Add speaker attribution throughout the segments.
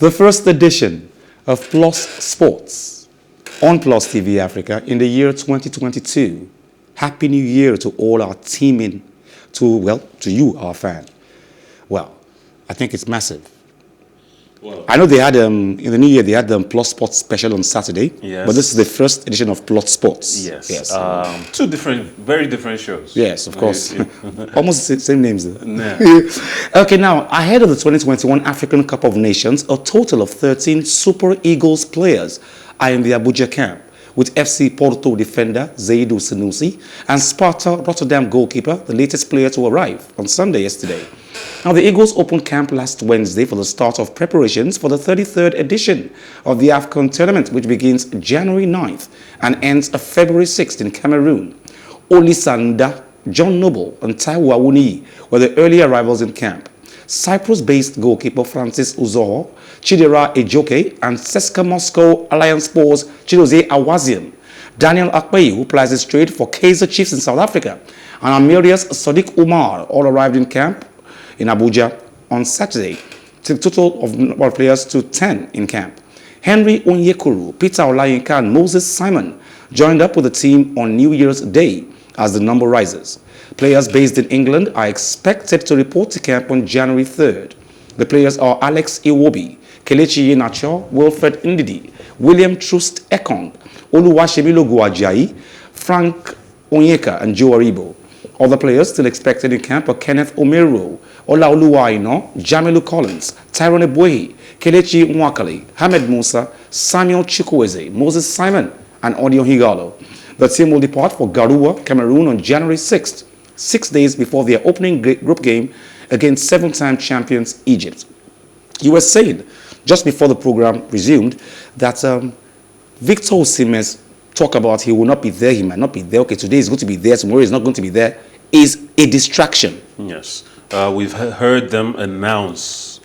Speaker 1: The first edition of Plus Sports on Plus TV Africa in the year 2022. Happy New Year to all our teaming, to you, our fan. Well, I think it's massive. Well, I know they had, in the new year, they had the Plus Sports special on Saturday.
Speaker 2: Yes.
Speaker 1: But this is the first edition of Plus Sports.
Speaker 2: Yes. Two very different shows.
Speaker 1: Yes, of course. Almost the same names.
Speaker 2: Nah.
Speaker 1: Okay, now, ahead of the 2021 African Cup of Nations, a total of 13 Super Eagles players are in the Abuja camp, with FC Porto defender Zaidu Sanusi and Sparta Rotterdam goalkeeper, the latest player to arrive on Sunday yesterday. Now, the Eagles opened camp last Wednesday for the start of preparations for the 33rd edition of the AFCON tournament, which begins January 9th and ends February 6th in Cameroon. Olisanda, John Noble, and Taiwo Awuniyi were the early arrivals in camp. Cyprus-based goalkeeper Francis Uzoho, Chidera Ejoke, and CSKA Moscow Alliance Sports Chidozie Awazian. Daniel Akpeyi, who plays straight for Kaizer Chiefs in South Africa, and Amirius Sadiq Umar all arrived in camp in Abuja on Saturday, to a total of players to 10 in camp. Henry Onyekuru, Peter Olayinka, and Moses Simon joined up with the team on New Year's Day as the number rises. Players based in England are expected to report to camp on January 3rd. The players are Alex Iwobi, Kelechi Iheanacho, Wilfred Ndidi, William Troost Ekong, Oluwasemilogo Ajayi, Frank Onyeka, and Joe Aribo. Other players still expected in camp are Kenneth Omeruo, Olaoluwa Aina, Jamilu Collins, Tyrone Ebuehi, Kelechi Nwakali, Hamed Musa, Samuel Chukwueze, Moses Simon, and Odion Higalo. The team will depart for Garoua, Cameroon on January 6th, 6 days before their opening group game against seven-time champions Egypt. You were saying, just before the program resumed, that Victor Osimhen's talk about he will not be there, he might not be there, okay, today he's going to be there, tomorrow he's not going to be there, is a distraction.
Speaker 2: Yes. We've heard them announce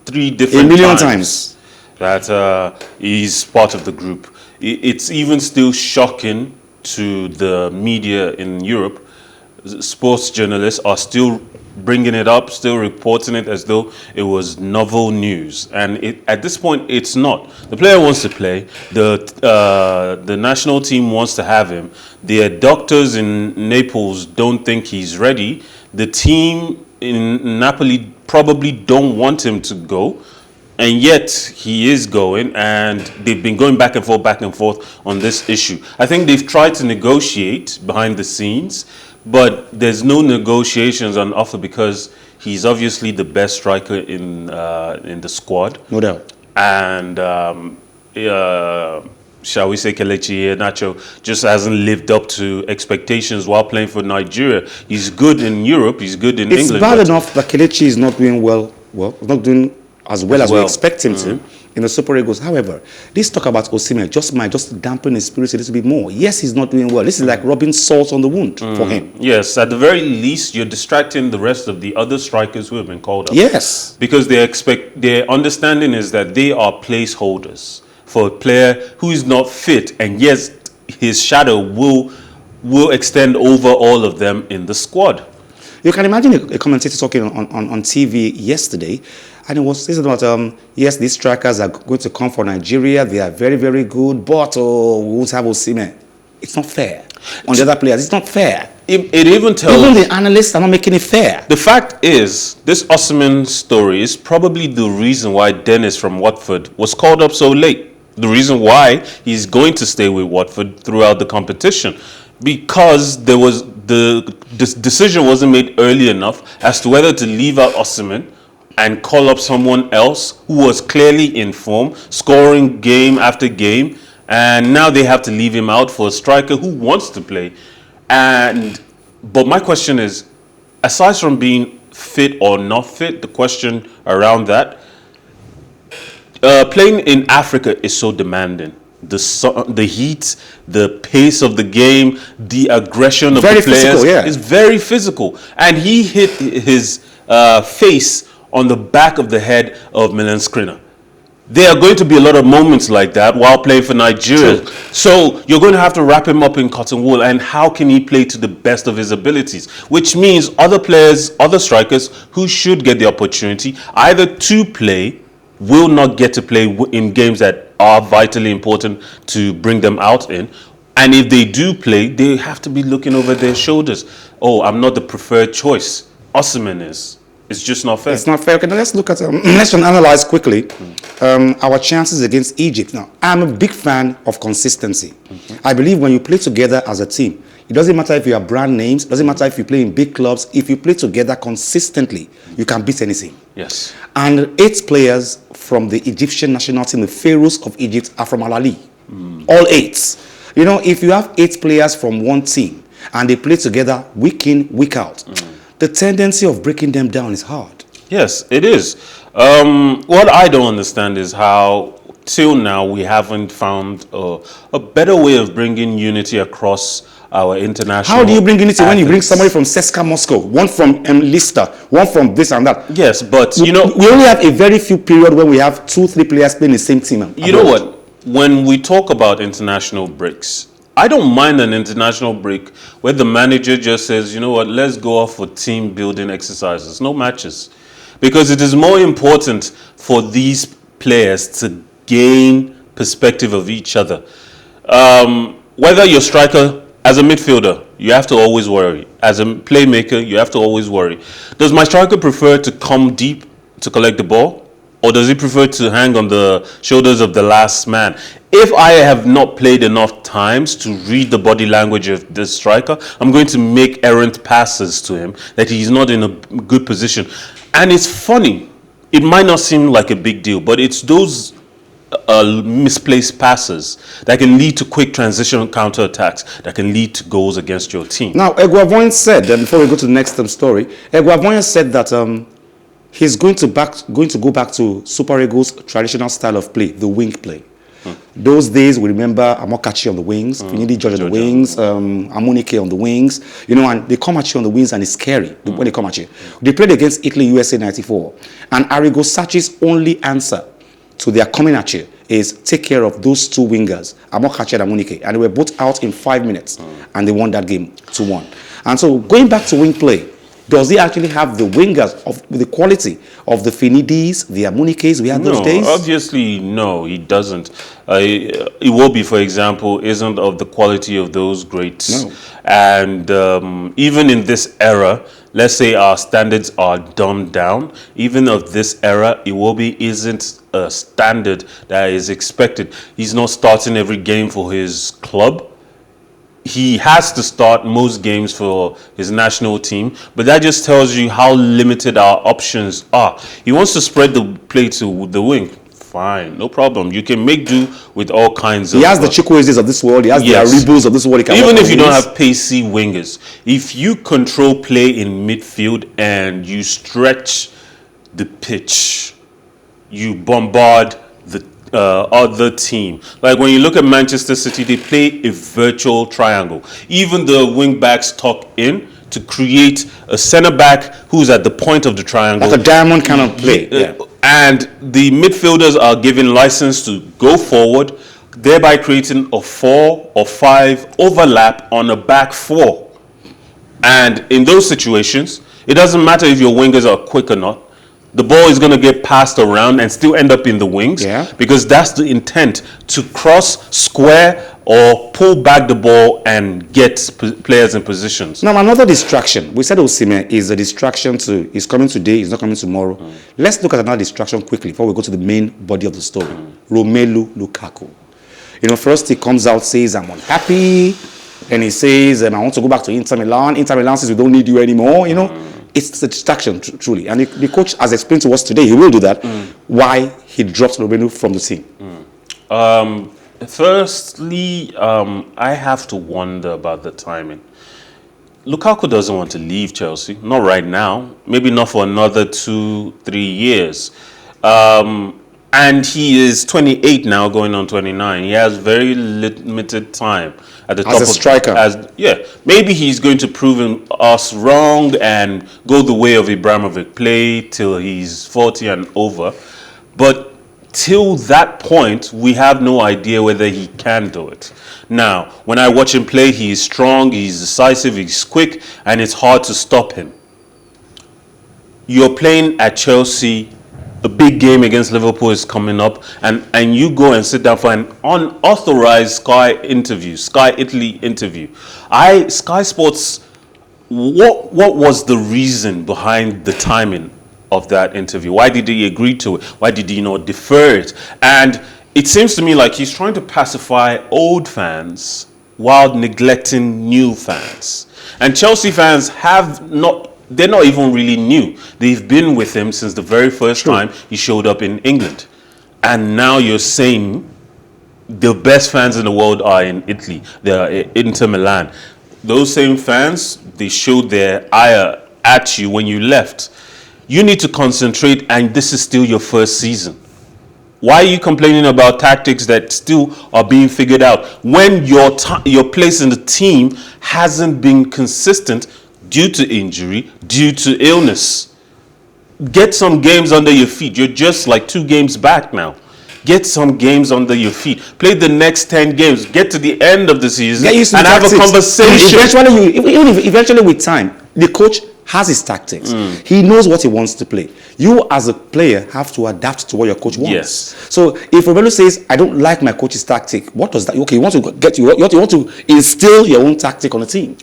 Speaker 2: 3 different
Speaker 1: times
Speaker 2: that he's part of the group. It's even still shocking to the media in Europe. Sports journalists are still bringing it up, still reporting it as though it was novel news. And at this point, it's not. The player wants to play. The national team wants to have him. The doctors in Naples don't think he's ready. The team in Napoli probably don't want him to go. And yet, he is going, and they've been going back and forth on this issue. I think they've tried to negotiate behind the scenes, but there's no negotiations on offer because he's obviously the best striker in the squad.
Speaker 1: No doubt.
Speaker 2: And shall we say Kelechi Iheanacho just hasn't lived up to expectations while playing for Nigeria. He's good in Europe, he's good in England.
Speaker 1: It's bad enough that Kelechi is not doing not doing as well as we expect him to in the Super Eagles. However, this talk about Osimhen might just dampen his spirits a little bit more. Yes, he's not doing well. This is like rubbing salt on the wound for him.
Speaker 2: Yes, at the very least, you're distracting the rest of the other strikers who have been called up.
Speaker 1: Yes.
Speaker 2: Because their understanding is that they are placeholders for a player who is not fit, and yes, his shadow will extend over all of them in the squad.
Speaker 1: You can imagine a commentator talking on TV yesterday, and it was saying about, yes, these strikers are going to come for Nigeria. They are very, very good, but we won't have Osimhen. It's not fair. On the other players, it's not fair.
Speaker 2: It even tells...
Speaker 1: Even the analysts are not making it fair.
Speaker 2: The fact is, this Osimhen story is probably the reason why Dennis from Watford was called up so late. The reason why he's going to stay with Watford throughout the competition. Because the decision wasn't made early enough as to whether to leave out Osimhen and call up someone else who was clearly in form, scoring game after game, and now they have to leave him out for a striker who wants to play. But my question is, aside from being fit or not fit, the question around that, playing in Africa is so demanding. The heat, the pace of the game, the aggression of the players is very physical. And he hit his face on the back of the head of Milan Skriniar. There are going to be a lot of moments like that while playing for Nigeria. True. So you're going to have to wrap him up in cotton wool. And how can he play to the best of his abilities? Which means other players, other strikers who should get the opportunity either to play will not get to play in games that are vitally important to bring them out in. And if they do play, they have to be looking over their shoulders. Oh, I'm not the preferred choice. Osimhen is. It's just not fair.
Speaker 1: It's not fair. Okay, now let's look at, let's analyze quickly our chances against Egypt. Now, I'm a big fan of consistency. I believe when you play together as a team, it doesn't matter if you have brand names, it doesn't matter if you play in big clubs, if you play together consistently, you can beat any team.
Speaker 2: Yes.
Speaker 1: And 8 players from the Egyptian national team, the Pharaohs of Egypt, are from Al Ahly. All 8. You know, if you have 8 players from one team and they play together week in, week out, the tendency of breaking them down is hard.
Speaker 2: Yes, it is. What I don't understand is how, till now, we haven't found a better way of bringing unity across our international.
Speaker 1: How do you bring unity when you bring
Speaker 2: athletes?
Speaker 1: somebody from CSKA Moscow, one from Lister, one from this and that?
Speaker 2: Yes, but you know,
Speaker 1: we only have a very few period when we have 2-3 players playing the same team.
Speaker 2: You know what? When we talk about international breaks, I don't mind an international break where the manager just says, you know what, let's go off for team building exercises, no matches. Because it is more important for these players to gain perspective of each other. Whether you're striker, as a midfielder, you have to always worry. As a playmaker, you have to always worry. Does my striker prefer to come deep to collect the ball? Or does he prefer to hang on the shoulders of the last man? If I have not played enough times to read the body language of this striker, I'm going to make errant passes to him that he's not in a good position. And it's funny. It might not seem like a big deal, but it's those misplaced passes that can lead to quick transition counterattacks that can lead to goals against your team.
Speaker 1: Now, Eguavoin said, before we go to the next story, Eguavoin said that he's going to go back to Super Eagles' traditional style of play, the wing play. Those days, we remember Amokachi on the wings, Finidi George on the wings, Amunike on the wings, you know, and they come at you on the wings and it's scary when they come at you. They played against Italy, USA 94, and Arrigo Sacchi's only answer to their coming at you is take care of those 2 wingers, Amokachi and Amunike, and they were both out in 5 minutes, and they won that game 2-1. And so, going back to wing play, does he actually have the wingers of the quality of the Finidis, the Amunikes we had those days?
Speaker 2: Obviously, no, he doesn't. Iwobi, for example, isn't of the quality of those greats.
Speaker 1: No.
Speaker 2: And even in this era, let's say our standards are dumbed down, even of this era, Iwobi isn't a standard that is expected. He's not starting every game for his club. He has to start most games for his national team, but that just tells you how limited our options are. He wants to spread the play to the wing. Fine, no problem. You can make do with all kinds of...
Speaker 1: He has the Chukwuezes of this world. He has the Aribos of this world.
Speaker 2: Even if you don't have pacey wingers, if you control play in midfield and you stretch the pitch, you bombard the other team. Like when you look at Manchester City, they play a virtual triangle. Even the wing backs tuck in to create a centre back who's at the point of the triangle.
Speaker 1: Like a diamond kind of play.
Speaker 2: And the midfielders are given license to go forward, thereby creating a 4 or 5 overlap on a back 4. And in those situations, it doesn't matter if your wingers are quick or not. The ball is going to get passed around and still end up in the wings, because that's the intent, to cross, square, or pull back the ball and get players in positions.
Speaker 1: Now, another distraction. We said Osimhen is a distraction to, he's coming today, he's not coming tomorrow. Let's look at another distraction quickly before we go to the main body of the story. Romelu Lukaku. You know, first he comes out, says, I'm unhappy. Then he says, I want to go back to Inter Milan. Inter Milan says, we don't need you anymore, you know. It's a distraction, truly. And the coach has explained to us today, he will do that, why he dropped Romelu from the team.
Speaker 2: Firstly, I have to wonder about the timing. Lukaku doesn't want to leave Chelsea, not right now, maybe not for another 2-3 years. And he is 28 now, going on 29. He has very limited time at the top
Speaker 1: as a striker.
Speaker 2: Maybe he's going to prove us wrong and go the way of Ibrahimovic, play till he's 40 and over. But till that point, we have no idea whether he can do it. Now, when I watch him play, he is strong, he's decisive, he's quick, and it's hard to stop him. You're playing at Chelsea a big game against Liverpool is coming up, and you go and sit down for an unauthorized Sky Italy interview. Sky Sports, what was the reason behind the timing of that interview? Why did he agree to it? Why did he not defer it? And it seems to me like he's trying to pacify old fans while neglecting new fans. And Chelsea fans they're not even really new. They've been with him since the very first time he showed up in England. And now you're saying the best fans in the world are in Italy. They are Inter Milan. Those same fans, they showed their ire at you when you left. You need to concentrate, and this is still your first season. Why are you complaining about tactics that still are being figured out when your place in the team hasn't been consistent due to injury, due to illness? Get some games under your feet. You're just like 2 games back now. Get some games under your feet. Play the next 10 games. Get to the end of the season and have a conversation.
Speaker 1: Eventually, with time, the coach has his tactics. He knows what he wants to play. You as a player have to adapt to what your coach wants.
Speaker 2: Yes.
Speaker 1: So if Romelu says, I don't like my coach's tactic, what does that? Okay, you want to instill your own tactic on the team.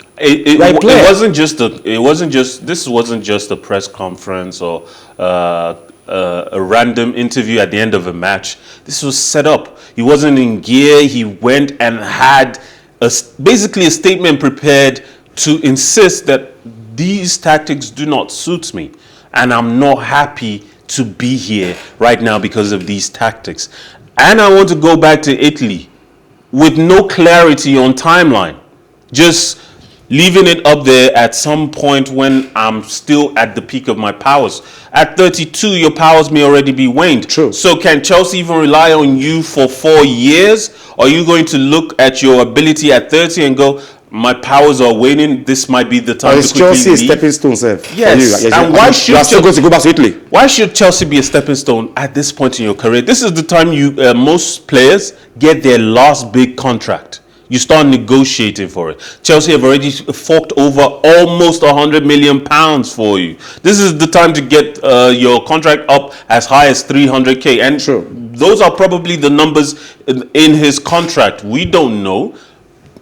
Speaker 2: This wasn't just a press conference or a random interview at the end of a match. This was set up. He wasn't in gear. He went and had basically a statement prepared to insist that these tactics do not suit me, and I'm not happy to be here right now because of these tactics. And I want to go back to Italy with no clarity on timeline. Just leaving it up there at some point when I'm still at the peak of my powers. At 32, your powers may already be waned.
Speaker 1: True.
Speaker 2: So can Chelsea even rely on you for 4 years? Or are you going to look at your ability at 30 and go, my powers are waning, this might be the time to quickly
Speaker 1: Chelsea
Speaker 2: leave?
Speaker 1: a stepping stone, sir?
Speaker 2: Yes. And why should
Speaker 1: you are still going to go back to Italy?
Speaker 2: Why should Chelsea be a stepping stone at this point in your career? This is the time most players get their last big contract. You start negotiating for it. Chelsea have already forked over almost £100 million for you. This is the time to get your contract up as high as 300k. And those are probably the numbers in his contract. We don't know.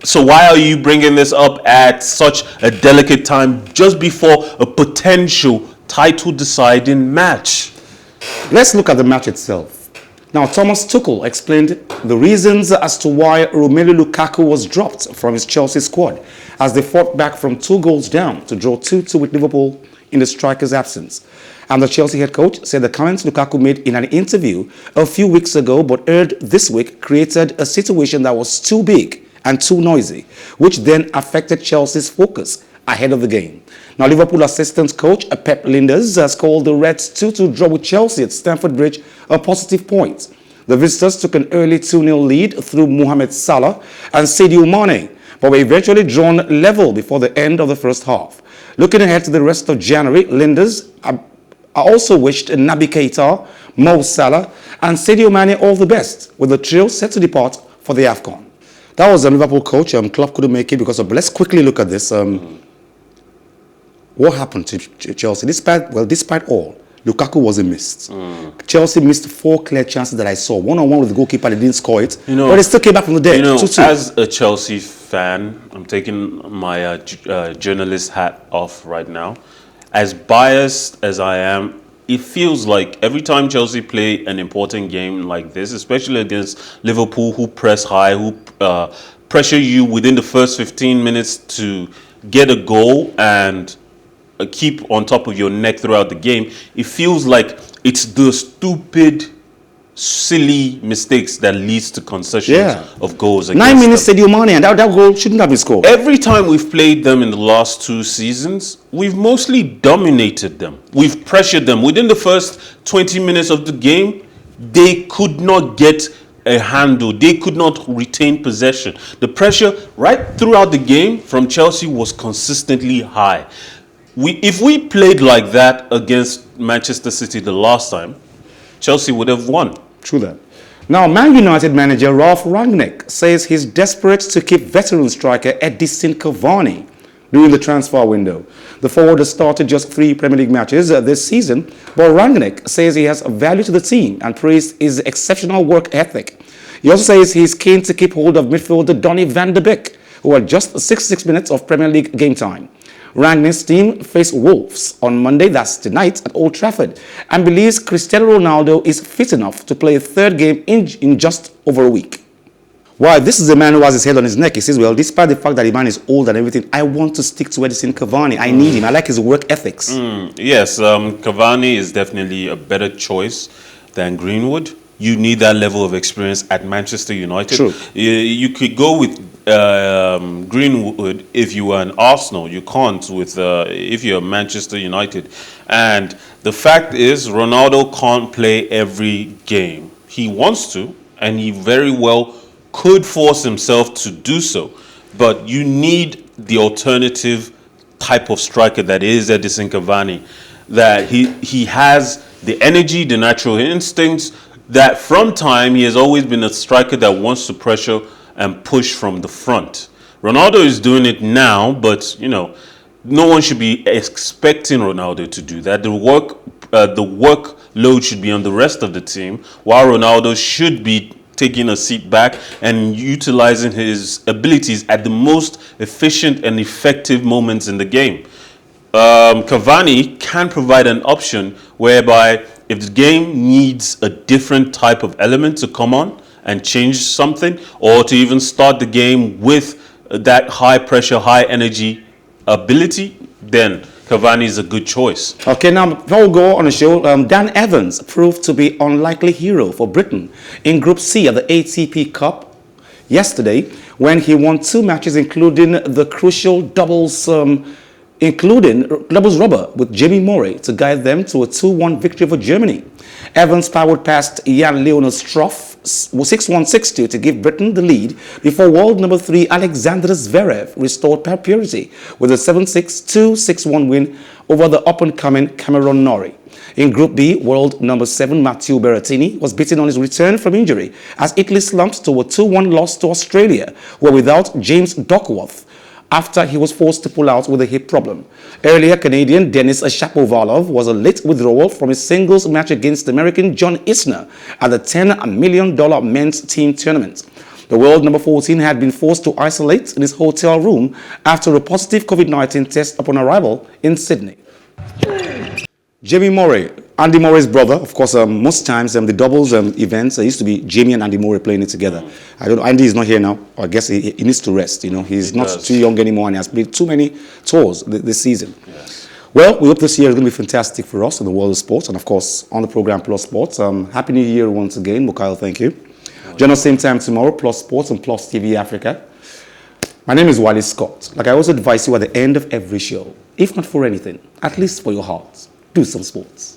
Speaker 2: So why are you bringing this up at such a delicate time just before a potential title deciding match?
Speaker 1: Let's look at the match itself. Now, Thomas Tuchel explained the reasons as to why Romelu Lukaku was dropped from his Chelsea squad as they fought back from 2 goals down to draw 2-2 with Liverpool in the striker's absence. And the Chelsea head coach said the comments Lukaku made in an interview a few weeks ago but aired this week created a situation that was too big and too noisy, which then affected Chelsea's focus ahead of the game. Now, Liverpool assistant coach Pep Lijnders has called the Reds' 2-2 draw with Chelsea at Stamford Bridge a positive point. The visitors took an early 2-0 lead through Mohamed Salah and Sadio Mane, but were eventually drawn level before the end of the first half. Looking ahead to the rest of January, Lijnders also wished Naby Keita, Mo Salah and Sadio Mane all the best, with the trio set to depart for the AFCON. That was the Liverpool coach. Klopp couldn't make it because of. Let's quickly look at this. What happened to Chelsea? Despite all, Lukaku wasn't missed. Chelsea missed 4 clear chances that I saw. One-on-one with the goalkeeper, they didn't score it. But they still came back from the dead.
Speaker 2: As a Chelsea fan, I'm taking my journalist hat off right now. As biased as I am, it feels like every time Chelsea play an important game like this, especially against Liverpool, who press high, who pressure you within the first 15 minutes to get a goal and keep on top of your neck throughout the game, it feels like it's the stupid, silly mistakes that leads to concessions of goals.
Speaker 1: 9 minutes Sadio Mane, and that goal shouldn't have been scored.
Speaker 2: Every time we've played them in the last 2 seasons, we've mostly dominated them. We've pressured them. Within the first 20 minutes of the game, they could not get a handle. They could not retain possession. The pressure right throughout the game from Chelsea was consistently high. If we played like that against Manchester City the last time, Chelsea would have won.
Speaker 1: True that. Now, Man United manager Ralph Rangnick says he's desperate to keep veteran striker Edinson Cavani during the transfer window. The forward has started just 3 Premier League matches this season, but Rangnick says he has value to the team and praised his exceptional work ethic. He also says he's keen to keep hold of midfielder Donny van de Beek, who had just 66 minutes of Premier League game time. Rangnick's team face Wolves on Monday, that's tonight, at Old Trafford, and believes Cristiano Ronaldo is fit enough to play a third game in just over a week. Why, this is a man who has his head on his neck. He says, well, despite the fact that the man is old and everything, I want to stick to Edison Cavani. I need him. I like his work ethics.
Speaker 2: Yes, Cavani is definitely a better choice than Greenwood. You need that level of experience at Manchester United.
Speaker 1: True.
Speaker 2: You could go with Greenwood if you were an Arsenal. You can't with if you're Manchester United. And the fact is, Ronaldo can't play every game. He wants to, and he very well could force himself to do so. But you need the alternative type of striker that is Edison Cavani. That he has the energy, the natural instincts, that from time he has always been a striker that wants to pressure and push from the front. Ronaldo is doing it now, but you know, no one should be expecting Ronaldo to do that. The workload should be on the rest of the team, while Ronaldo should be taking a seat back and utilizing his abilities at the most efficient and effective moments in the game. Cavani can provide an option whereby if the game needs a different type of element to come on and change something, or to even start the game with that high pressure, high energy ability, then Cavani is a good choice.
Speaker 1: Okay, now before we go on the show, Dan Evans proved to be unlikely hero for Britain in Group C of the ATP Cup yesterday when he won 2 matches, including the crucial doubles rubber with Jamie Murray to guide them to a 2-1 victory over Germany. Evans powered past Jan-Leonard Struff 6-1, 6-2 to give Britain the lead before world number 3 Alexander Zverev restored purity with a 7-6, 2-6-1 win over the up-and-coming Cameron Norrie. In Group B, world number 7 Matteo Berrettini was beaten on his return from injury as Italy slumped to a 2-1 loss to Australia, who were without James Duckworth after he was forced to pull out with a hip problem. Earlier, Canadian Denis Shapovalov was a late withdrawal from his singles match against American John Isner at the $10 million men's team tournament. The world number 14 had been forced to isolate in his hotel room after a positive COVID-19 test upon arrival in Sydney. Jamie Murray, Andy Murray's brother. Of course, most times the doubles events, used to be Jamie and Andy Murray playing it together. I don't know, Andy is not here now. I guess he needs to rest. You know, he's not too young anymore and he has played too many tours this season.
Speaker 2: Yes.
Speaker 1: Well, we hope this year is going to be fantastic for us in the world of sports and, of course, on the program Plus Sports. Happy New Year once again, Mikhail. Thank you. Join us same time tomorrow, Plus Sports and Plus TV Africa. My name is Wally Scott. Like I always advise you at the end of every show, if not for anything, at least for your heart, do some sports.